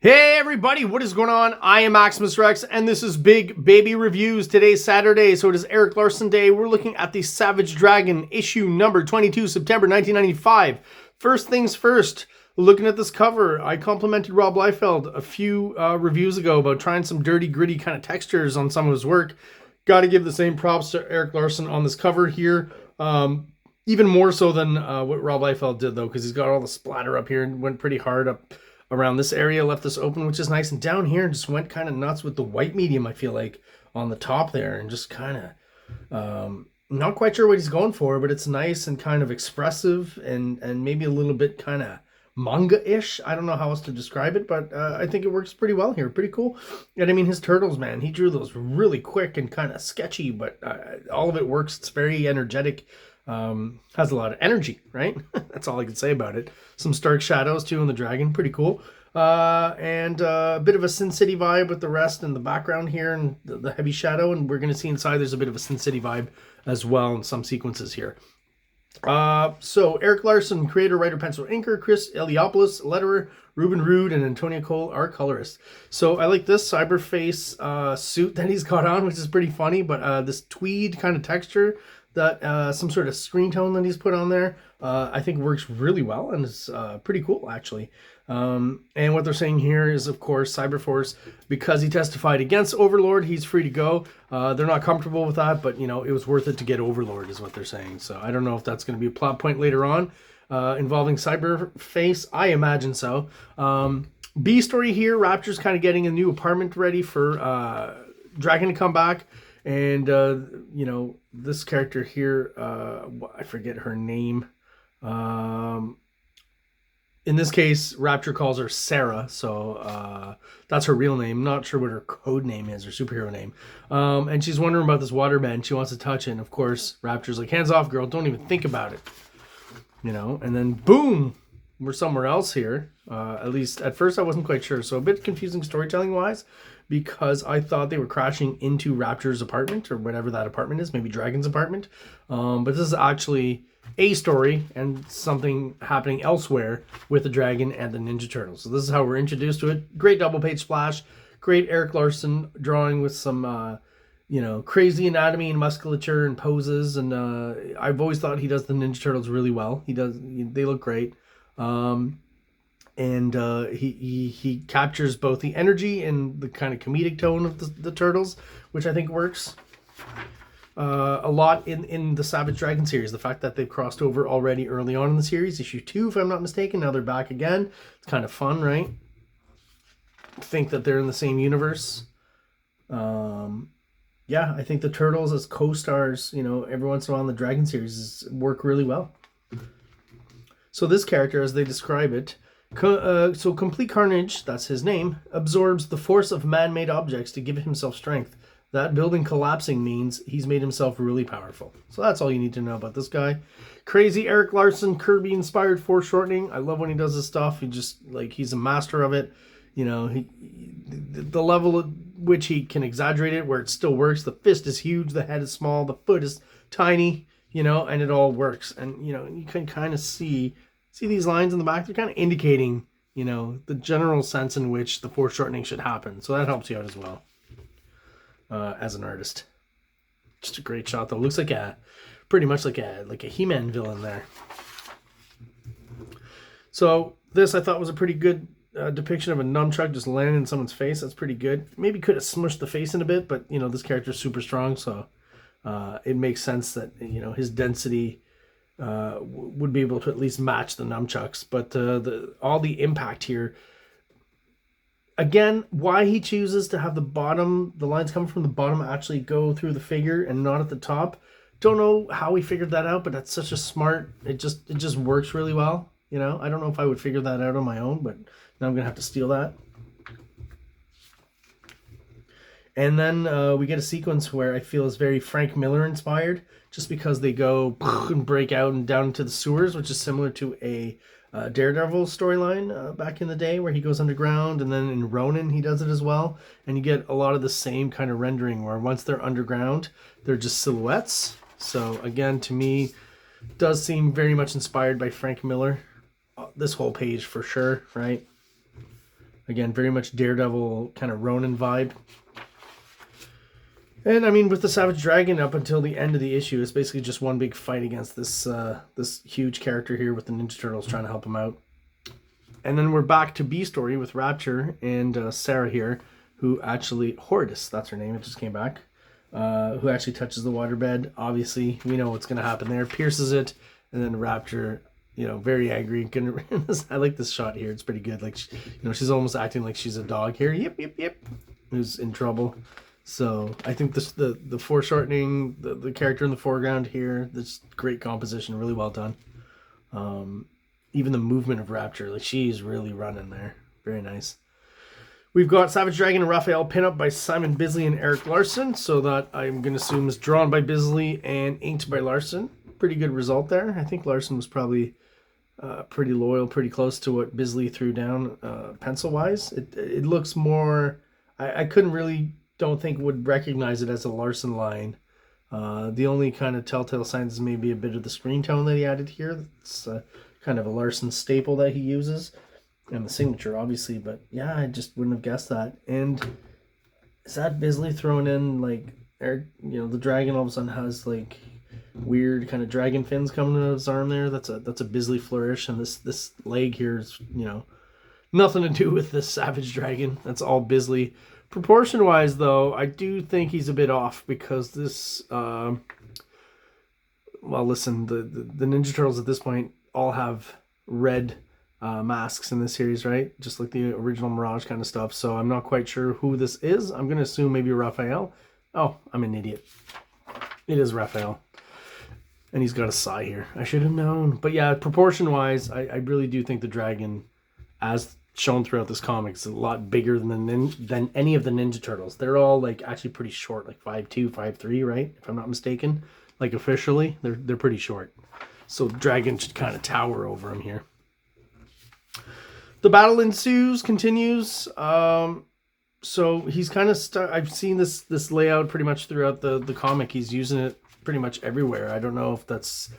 Hey everybody, what is going on? I am Maximus Rex, and this is Big Baby Reviews. Today's Saturday, so it is Eric Larson Day. We're looking at the Savage Dragon issue number 22, September 1995. First things first, looking at this cover, I complimented Rob Liefeld a few reviews ago about trying some dirty, gritty kind of textures on some of his work. Got to give the same props to Eric Larson on this cover here. Even more so than what Rob Liefeld did, though, because he's got all the splatter up here and went pretty hard up around this area, left this open, which is nice, and down here just went kind of nuts with the white medium, I feel like, on the top there, and just kind of not quite sure what he's going for, but it's nice and kind of expressive and maybe a little bit kind of manga-ish. I don't know how else to describe it, but I think it works pretty well here. Pretty cool. And I mean, his turtles, man, he drew those really quick and kind of sketchy, but all of it works. It's very energetic. Has a lot of energy, right? That's all I can say about it. Some stark shadows too in the dragon, pretty cool. And a bit of a Sin City vibe with the rest in the background here and the heavy shadow, and we're going to see inside there's a bit of a Sin City vibe as well in some sequences here. So Eric Larson, creator, writer, pencil, inker, Chris Eliopoulos, letterer, Ruben Rude, and Antonia Cole are colorists. So I like this Cyberface suit that he's got on, which is pretty funny, but this tweed kind of texture that some sort of screen tone that he's put on there, I think works really well, and it's pretty cool, actually. And what they're saying here is, of course, Cyberforce, because he testified against Overlord, he's free to go. They're not comfortable with that, but, you know, it was worth it to get Overlord, is what they're saying. So I don't know if that's going to be a plot point later on involving Cyberface. I imagine so. B story here, Rapture's kind of getting a new apartment ready for Dragon to come back. And, you know, this character here, I forget her name. In this case, Rapture calls her Sarah, so that's her real name. Not sure what her code name is, or superhero name. And she's wondering about this waterbend. She wants to touch it, and of course, Rapture's like, hands off, girl, don't even think about it. You know, and then boom, we're somewhere else here. At least at first I wasn't quite sure, so a bit confusing storytelling-wise, because I thought they were crashing into Rapture's apartment, or whatever that apartment is, maybe Dragon's apartment. But this is actually a story and something happening elsewhere with the Dragon and the Ninja Turtles. So this is how we're introduced to it. Great double page splash. Great Eric Larson drawing with some, you know, crazy anatomy and musculature and poses. And I've always thought he does the Ninja Turtles really well. They look great. And he captures both the energy and the kind of comedic tone of the Turtles, which I think works a lot in the Savage Dragon series. The fact that they've crossed over already early on in the series, issue 2 if I'm not mistaken, now they're back again. It's kind of fun, right? Think that they're in the same universe. Yeah, I think the Turtles as co-stars, you know, every once in a while in the Dragon series work really well. So this character, as they describe it, so Complete Carnage, that's his name, absorbs the force of man-made objects to give himself strength. That building collapsing means he's made himself really powerful. So that's all you need to know about this guy. Crazy Eric Larson, Kirby-inspired foreshortening. I love when he does this stuff. He just, like, he's a master of it. You know, the level at which he can exaggerate it, where it still works. The fist is huge, the head is small, the foot is tiny, you know, and it all works. And, you know, you can kind of see these lines in the back? They're kind of indicating, you know, the general sense in which the foreshortening should happen. So that helps you out as well as an artist. Just a great shot, though. Looks like pretty much like a He-Man villain there. So this I thought was a pretty good depiction of a nunchuck just landing in someone's face. That's pretty good. Maybe could have smushed the face in a bit, but, you know, this character's super strong, so it makes sense that, you know, his density would be able to at least match the nunchucks. But all the impact here, again, why he chooses to have the lines coming from the bottom actually go through the figure and not at the top, don't know how he figured that out, but that's such a smart, it just works really well. You know, I don't know if I would figure that out on my own, but now I'm gonna have to steal that. And then we get a sequence where I feel is very Frank Miller inspired, just because they go and break out and down into the sewers, which is similar to a Daredevil storyline back in the day where he goes underground, and then in Ronin he does it as well. And you get a lot of the same kind of rendering where once they're underground, they're just silhouettes. So again, to me, does seem very much inspired by Frank Miller. This whole page for sure, right? Again, very much Daredevil kind of Ronin vibe. And I mean, with the Savage Dragon up until the end of the issue, it's basically just one big fight against this this huge character here with the Ninja Turtles trying to help him out. And then we're back to B story with Rapture and Sarah here, who actually, Horridus, that's her name, it just came back, who actually touches the waterbed. Obviously, we know what's going to happen there. Pierces it, and then Rapture, you know, very angry. I like this shot here. It's pretty good. Like, you know, she's almost acting like she's a dog here. Yip, yip, yip. Who's in trouble. So I think this the foreshortening, the character in the foreground here, this great composition, really well done. Even the movement of Rapture, like she's really running there. Very nice. We've got Savage Dragon and Raphael pinup by Simon Bisley and Eric Larson. So that I'm going to assume is drawn by Bisley and inked by Larson. Pretty good result there. I think Larson was probably pretty loyal, pretty close to what Bisley threw down pencil-wise. It looks more... I couldn't really... don't think would recognize it as a Larson line. The only kind of telltale signs is maybe a bit of the screen tone that he added here. It's kind of a Larson staple that he uses. And the signature, obviously. But yeah, I just wouldn't have guessed that. And is that Bisley throwing in, like, you know, the dragon all of a sudden has, like, weird kind of dragon fins coming out of his arm there? That's a Bisley flourish. And this leg here is, you know, nothing to do with this Savage Dragon. That's all Bisley. Proportion-wise, though, I do think he's a bit off because this... well, listen, the Ninja Turtles at this point all have red masks in this series, right? Just like the original Mirage kind of stuff. So I'm not quite sure who this is. I'm going to assume maybe Raphael. Oh, I'm an idiot. It is Raphael. And he's got a sigh here. I should have known. But yeah, proportion-wise, I really do think the dragon, as shown throughout this comic, is a lot bigger than any of the Ninja Turtles. They're all like actually pretty short, like 5'2", 5'3", right? If I'm not mistaken. Like officially, they're pretty short. So Dragon should kind of tower over him here. The battle ensues, continues. So he's kind of I've seen this layout pretty much throughout the comic. He's using it pretty much everywhere. I don't know if that's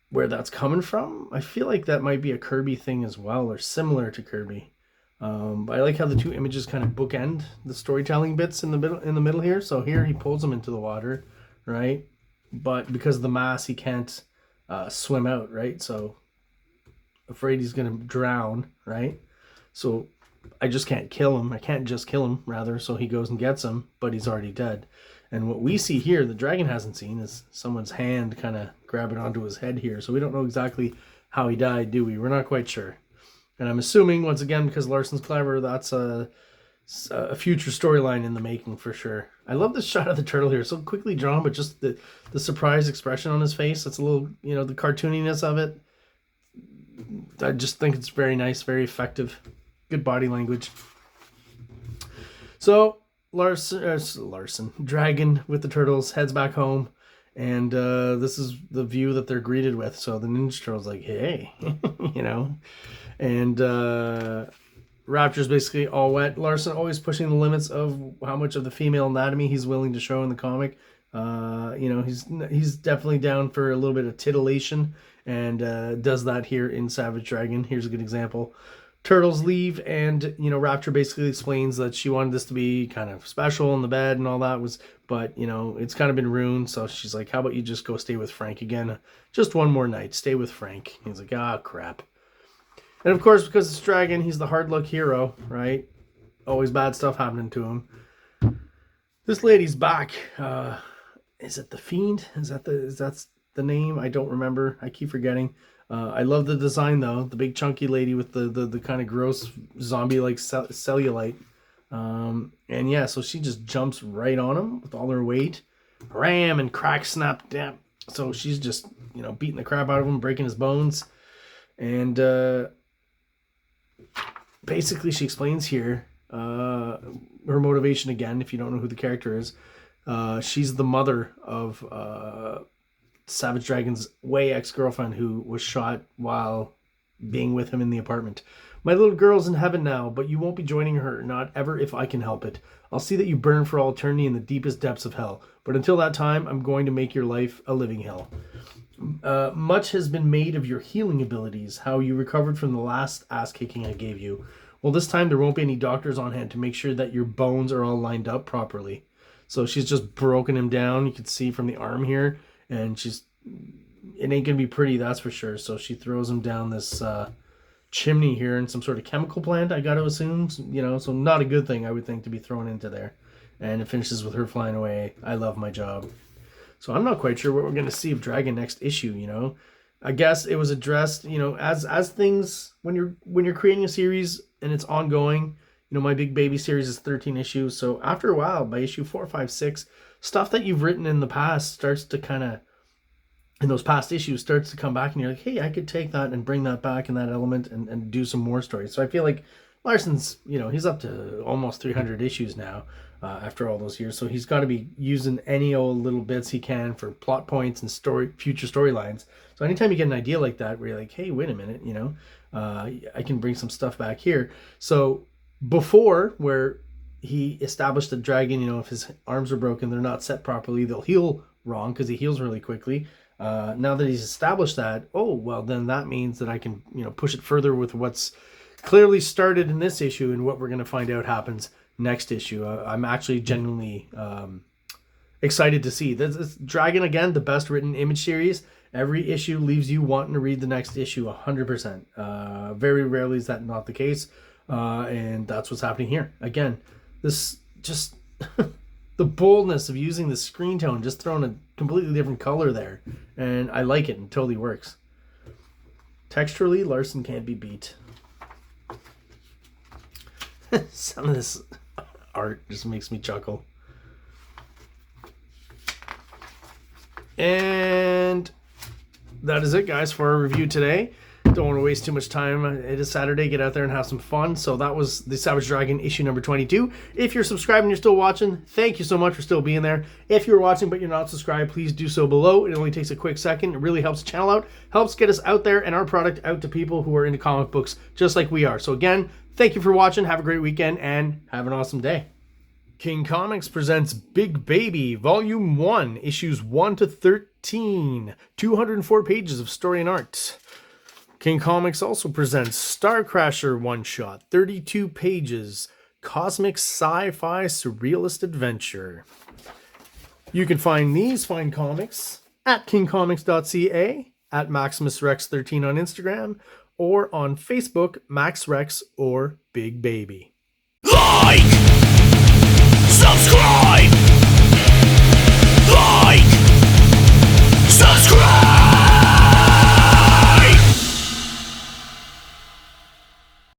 where that's coming from. I feel like that might be a Kirby thing as well, or similar to Kirby. But I like how the two images kind of bookend the storytelling bits in the middle here. So here he pulls him into the water, right? But because of the mass, he can't swim out, right? So afraid he's gonna drown, right? So I just can't kill him. I can't just kill him, rather. So he goes and gets him, but he's already dead. And what we see here, the dragon hasn't seen, is someone's hand kind of grabbing onto his head here. So we don't know exactly how he died, do we? We're not quite sure. And I'm assuming, once again, because Larson's clever, that's a future storyline in the making for sure. I love this shot of the turtle here. So quickly drawn, but just the surprised expression on his face. That's a little, you know, the cartooniness of it. I just think it's very nice, very effective. Good body language. So Larson, Dragon with the turtles, heads back home. And this is the view that they're greeted with. So the Ninja Turtle's like, hey, you know. And Rapture's basically all wet. Larson always pushing the limits of how much of the female anatomy he's willing to show in the comic. You know, he's definitely down for a little bit of titillation. And does that here in Savage Dragon. Here's a good example. Turtles leave, and you know, Rapture basically explains that she wanted this to be kind of special in the bed and all that but you know, it's kind of been ruined. So she's like, how about you just go stay with Frank again, just one more night, stay with Frank. He's like, ah, crap. And of course, because it's Dragon, he's the hard luck hero, right? Always bad stuff happening to him. This lady's back. Is it the Fiend? Is that the name? I don't remember. I keep forgetting. I love the design though. The big chunky lady with the kind of gross zombie-like cellulite. And yeah, so she just jumps right on him with all her weight. Ram and crack, snap, damn. So she's just, you know, beating the crap out of him, breaking his bones. And basically she explains here her motivation again, if you don't know who the character is. She's the mother of Savage Dragon's way ex-girlfriend who was shot while being with him in the apartment. My little girl's in heaven now, but you won't be joining her, not ever if I can help it. I'll see that you burn for all eternity in the deepest depths of hell. But until that time, I'm going to make your life a living hell. Much has been made of your healing abilities, how you recovered from the last ass-kicking I gave you. Well, this time there won't be any doctors on hand to make sure that your bones are all lined up properly. So she's just broken him down. You can see from the arm here, and it ain't gonna be pretty, that's for sure. So she throws him down this chimney here in some sort of chemical plant, I gotta assume, you know, so not a good thing, I would think, to be thrown into there. And it finishes with her flying away. I love my job. So I'm not quite sure what we're gonna see of Dragon next issue, you know. I guess it was addressed, you know, as things, when you're creating a series and it's ongoing. You know, my Big Baby series is 13 issues, so after a while, by issue 4, 5, 6, stuff that you've written in the past starts to kind of, in those past issues, starts to come back, and you're like, hey, I could take that and bring that back in that element and do some more stories. So I feel like Larson's, you know, he's up to almost 300 issues now after all those years. So he's got to be using any old little bits he can for plot points and future storylines. So anytime you get an idea like that, where you're like, hey, wait a minute, you know, I can bring some stuff back here. So before, where he established the dragon, you know, if his arms are broken, they're not set properly, they'll heal wrong because he heals really quickly. Now that he's established that, oh, well, then that means that I can, you know, push it further with what's clearly started in this issue and what we're going to find out happens next issue. I'm actually genuinely excited to see. This Dragon, again, the best written Image series. Every issue leaves you wanting to read the next issue 100%. Very rarely is that not the case. And that's what's happening here. Again, this just the boldness of using the screen tone, just throwing a completely different color there. And I like it, and it totally works. Texturally, Larson can't be beat. Some of this art just makes me chuckle. And that is it, guys, for our review today. Don't want to waste too much time. It is Saturday. Get out there and have some fun. So that was the Savage Dragon issue number 22. If you're subscribed and you're still watching, thank you so much for still being there. If you're watching but you're not subscribed, please do so below. It only takes a quick second. It really helps the channel out, helps get us out there and our product out to people who are into comic books just like we are. So again, thank you for watching. Have a great weekend and have an awesome day. King Comics presents Big Baby, Volume 1, Issues 1 to 13. 204 pages of story and art. King Comics also presents Star Crasher one-shot, 32 pages, cosmic sci-fi surrealist adventure. You can find these fine comics at KINGCOMICS.CA, at MaximusRex13 on Instagram, or on Facebook, MaxRex or Big Baby.